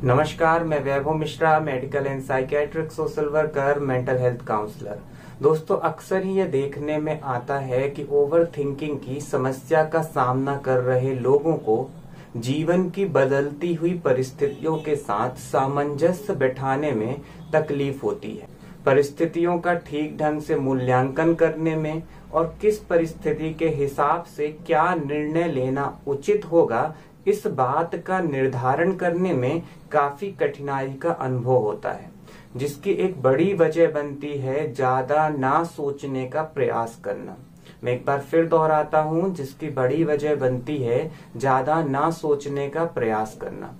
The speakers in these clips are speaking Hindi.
नमस्कार, मैं Vaibhav Mishra, medical and psychiatric social worker, mental health counsellor. दोस्तों, अक्सर ही ये देखने में आता है कि ओवर थिंकिंग की समस्या का सामना कर रहे लोगों को जीवन की बदलती हुई परिस्थितियों के साथ सामंजस्य बैठाने में तकलीफ होती है। परिस्थितियों का ठीक ढंग से मूल्यांकन करने में और किस परिस्थिति के हिसाब से क्या निर्णय लेना उचित होगा, इस बात का निर्धारण करने में काफी कठिनाई का अनुभव होता है, जिसकी एक बड़ी वजह बनती है ज्यादा ना सोचने का प्रयास करना। मैं एक बार फिर दोहराता हूं, जिसकी बड़ी वजह बनती है ज्यादा ना सोचने का प्रयास करना।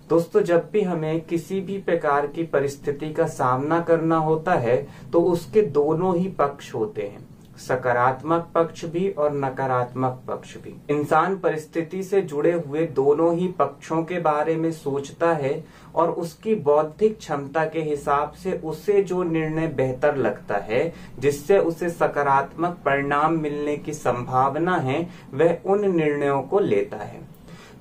दोस्तों, जब भी हमें किसी भी प्रकार की परिस्थिति का सामना करना होता है तो उसके दोनों ही पक्ष होते हैं, सकारात्मक पक्ष भी और नकारात्मक पक्ष भी। इंसान परिस्थिति से जुड़े हुए दोनों ही पक्षों के बारे में सोचता है और उसकी बौद्धिक क्षमता के हिसाब से उसे जो निर्णय बेहतर लगता है, जिससे उसे सकारात्मक परिणाम मिलने की संभावना है, वह उन निर्णयों को लेता है।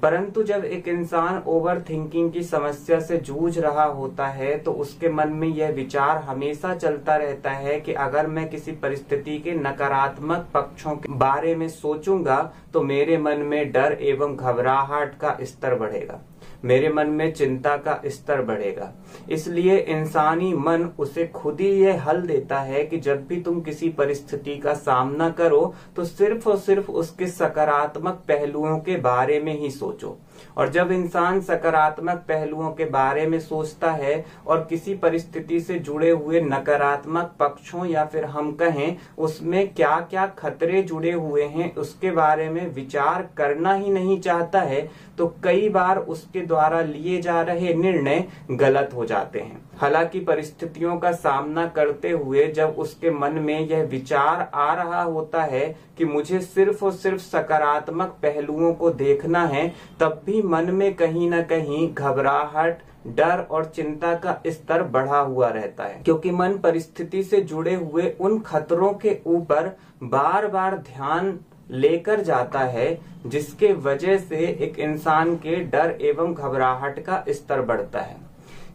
परंतु जब एक इंसान ओवर थिंकिंग की समस्या से जूझ रहा होता है तो उसके मन में यह विचार हमेशा चलता रहता है कि अगर मैं किसी परिस्थिति के नकारात्मक पक्षों के बारे में सोचूंगा तो मेरे मन में डर एवं घबराहट का स्तर बढ़ेगा, मेरे मन में चिंता का स्तर बढ़ेगा। इसलिए इंसानी मन उसे खुद ही यह हल देता है कि जब भी तुम किसी परिस्थिति का सामना करो तो सिर्फ और सिर्फ उसके सकारात्मक पहलुओं के बारे में ही सोचो। और जब इंसान सकारात्मक पहलुओं के बारे में सोचता है और किसी परिस्थिति से जुड़े हुए नकारात्मक पक्षों या फिर हम कहें उसमें क्या क्या खतरे जुड़े हुए हैं उसके बारे में विचार करना ही नहीं चाहता है, तो कई बार उसके द्वारा लिए जा रहे निर्णय गलत हो जाते हैं। हालांकि परिस्थितियों का सामना करते हुए जब उसके मन में यह विचार आ रहा होता है कि मुझे सिर्फ और सिर्फ सकारात्मक पहलुओं को देखना है, तब भी मन में कहीं न कहीं घबराहट, डर और चिंता का स्तर बढ़ा हुआ रहता है, क्योंकि मन परिस्थिति से जुड़े हुए उन खतरों के ऊपर बार बार ध्यान लेकर जाता है, जिसके वजह से एक इंसान के डर एवं घबराहट का स्तर बढ़ता है।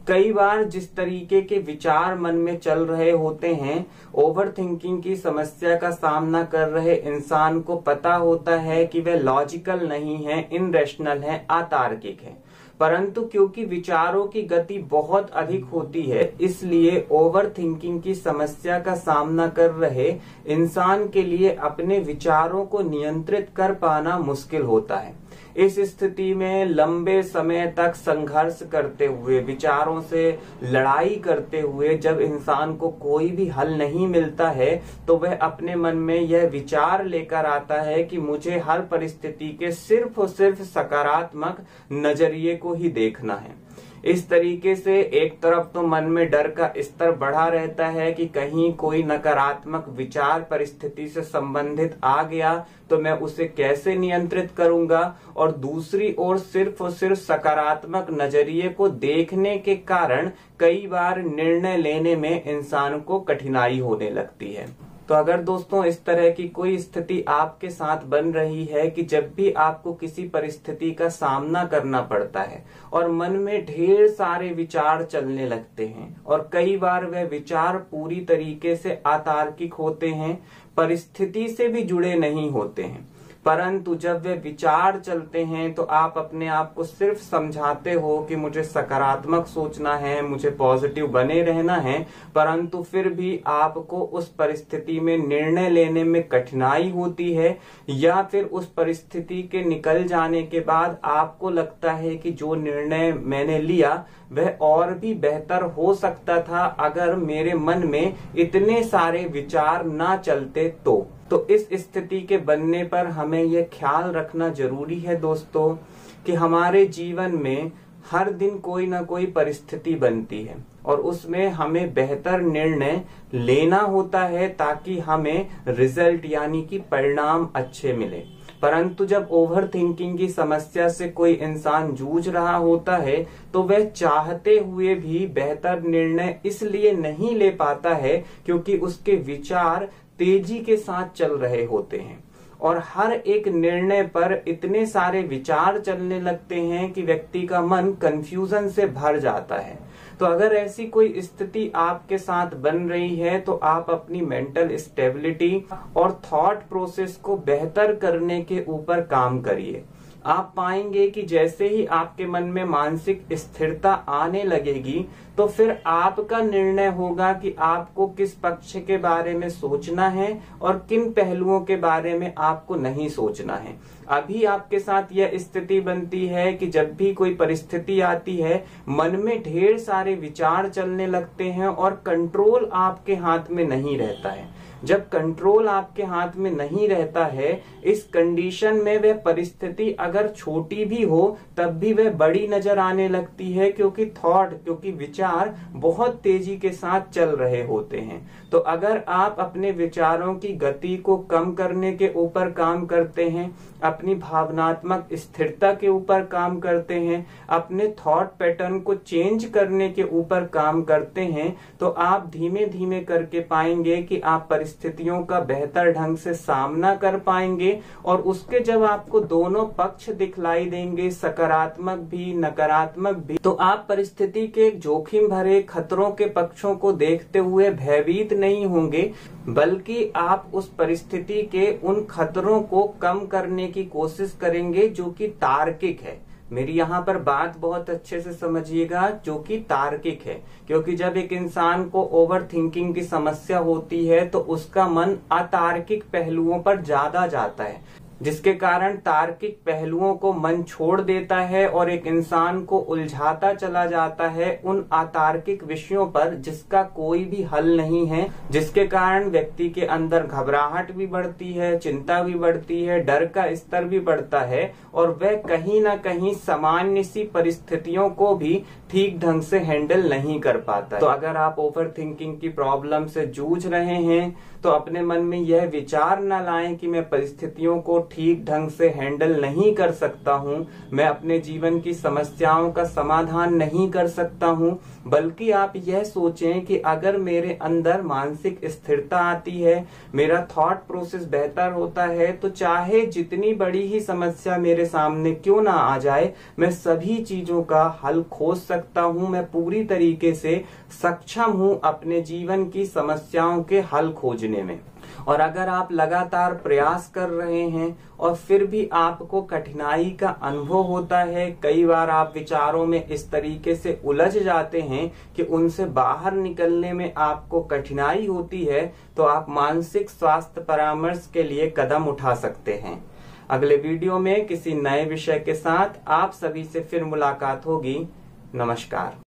कई बार जिस तरीके के विचार मन में चल रहे होते हैं, ओवर थिंकिंग की समस्या का सामना कर रहे इंसान को पता होता है कि वह लॉजिकल नहीं है, इनरेशनल है, अतार्किक है, परंतु क्योंकि विचारों की गति बहुत अधिक होती है, इसलिए ओवर थिंकिंग की समस्या का सामना कर रहे इंसान के लिए अपने विचारों को नियंत्रित कर पाना मुश्किल होता है। इस स्थिति में लंबे समय तक संघर्ष करते हुए, विचारों से लड़ाई करते हुए जब इंसान को कोई भी हल नहीं मिलता है, तो वह अपने मन में यह विचार लेकर आता है कि मुझे हर परिस्थिति के सिर्फ और सिर्फ सकारात्मक नजरिए को ही देखना है। इस तरीके से एक तरफ तो मन में डर का स्तर बढ़ा रहता है कि कहीं कोई नकारात्मक विचार परिस्थिति से संबंधित आ गया तो मैं उसे कैसे नियंत्रित करूंगा, और दूसरी ओर सिर्फ और सिर्फ सकारात्मक नजरिए को देखने के कारण कई बार निर्णय लेने में इंसान को कठिनाई होने लगती है। तो अगर दोस्तों इस तरह की कोई स्थिति आपके साथ बन रही है कि जब भी आपको किसी परिस्थिति का सामना करना पड़ता है और मन में ढेर सारे विचार चलने लगते हैं और कई बार वह विचार पूरी तरीके से अतार्किक होते हैं, परिस्थिति से भी जुड़े नहीं होते हैं, परंतु जब वे विचार चलते हैं तो आप अपने आप को सिर्फ समझाते हो कि मुझे सकारात्मक सोचना है, मुझे पॉजिटिव बने रहना है, परंतु फिर भी आपको उस परिस्थिति में निर्णय लेने में कठिनाई होती है, या फिर उस परिस्थिति के निकल जाने के बाद आपको लगता है कि जो निर्णय मैंने लिया वह और भी बेहतर हो सकता था अगर मेरे मन में इतने सारे विचार ना चलते तो इस स्थिति के बनने पर हमें यह ख्याल रखना जरूरी है दोस्तों कि हमारे जीवन में हर दिन कोई ना कोई परिस्थिति बनती है और उसमें हमें बेहतर निर्णय लेना होता है ताकि हमें रिजल्ट यानी कि परिणाम अच्छे मिले। परंतु जब ओवर थिंकिंग की समस्या से कोई इंसान जूझ रहा होता है तो वह चाहते हुए भी बेहतर निर्णय इसलिए नहीं ले पाता है क्योंकि उसके विचार तेजी के साथ चल रहे होते हैं और हर एक निर्णय पर इतने सारे विचार चलने लगते हैं कि व्यक्ति का मन कंफ्यूजन से भर जाता है। तो अगर ऐसी कोई स्थिति आपके साथ बन रही है तो आप अपनी मेंटल स्टेबिलिटी और थॉट प्रोसेस को बेहतर करने के ऊपर काम करिए। आप पाएंगे कि जैसे ही आपके मन में मानसिक स्थिरता आने लगेगी तो फिर आपका निर्णय होगा कि आपको किस पक्ष के बारे में सोचना है और किन पहलुओं के बारे में आपको नहीं सोचना है। अभी आपके साथ यह स्थिति बनती है कि जब भी कोई परिस्थिति आती है मन में ढेर सारे विचार चलने लगते हैं और कंट्रोल आपके हाथ में नहीं रहता है। जब कंट्रोल आपके हाथ में नहीं रहता है, इस कंडीशन में वह परिस्थिति अगर छोटी भी हो तब भी वह बड़ी नजर आने लगती है, क्योंकि विचार बहुत तेजी के साथ चल रहे होते हैं। तो अगर आप अपने विचारों की गति को कम करने के ऊपर काम करते हैं, अपनी भावनात्मक स्थिरता के ऊपर काम करते हैं, अपने थॉट पैटर्न को चेंज करने के ऊपर काम करते हैं, तो आप धीमे धीमे करके पाएंगे कि आप परिस्थितियों का बेहतर ढंग से सामना कर पाएंगे। और उसके जब आपको दोनों पक्ष दिखलाई देंगे, सकारात्मक भी नकारात्मक भी, तो आप परिस्थिति के जोखिम भरे खतरों के पक्षों को देखते हुए भयभीत नहीं होंगे, बल्कि आप उस परिस्थिति के उन खतरों को कम करने की कोशिश करेंगे जो कि तार्किक है। मेरी यहाँ पर बात बहुत अच्छे से समझिएगा, जो कि तार्किक है, क्योंकि जब एक इंसान को ओवर थिंकिंग की समस्या होती है तो उसका मन अतार्किक पहलुओं पर ज्यादा जाता है, जिसके कारण तार्किक पहलुओं को मन छोड़ देता है और एक इंसान को उलझाता चला जाता है उन अतार्किक विषयों पर जिसका कोई भी हल नहीं है, जिसके कारण व्यक्ति के अंदर घबराहट भी बढ़ती है, चिंता भी बढ़ती है, डर का स्तर भी बढ़ता है और वह कहीं ना कहीं सामान्य सी परिस्थितियों को भी ठीक ढंग से हैंडल नहीं कर पाता। तो अगर आप ओवर थिंकिंग की प्रॉब्लम से जूझ रहे हैं तो अपने मन में यह विचार न लाएं कि मैं परिस्थितियों को ठीक ढंग से हैंडल नहीं कर सकता हूं, मैं अपने जीवन की समस्याओं का समाधान नहीं कर सकता हूं, बल्कि आप यह सोचें कि अगर मेरे अंदर मानसिक स्थिरता आती है, मेरा थॉट प्रोसेस बेहतर होता है, तो चाहे जितनी बड़ी ही समस्या मेरे सामने क्यों ना आ जाए, मैं सभी चीजों का हल खोज सकता हूं। मैं पूरी तरीके से सक्षम हूं अपने जीवन की समस्याओं के हल खोजने में। और अगर आप लगातार प्रयास कर रहे हैं और फिर भी आपको कठिनाई का अनुभव होता है, कई बार आप विचारों में इस तरीके से उलझ जाते हैं कि उनसे बाहर निकलने में आपको कठिनाई होती है, तो आप मानसिक स्वास्थ्य परामर्श के लिए कदम उठा सकते हैं। अगले वीडियो में किसी नए विषय के साथ आप सभी से फिर मुलाकात होगी। नमस्कार।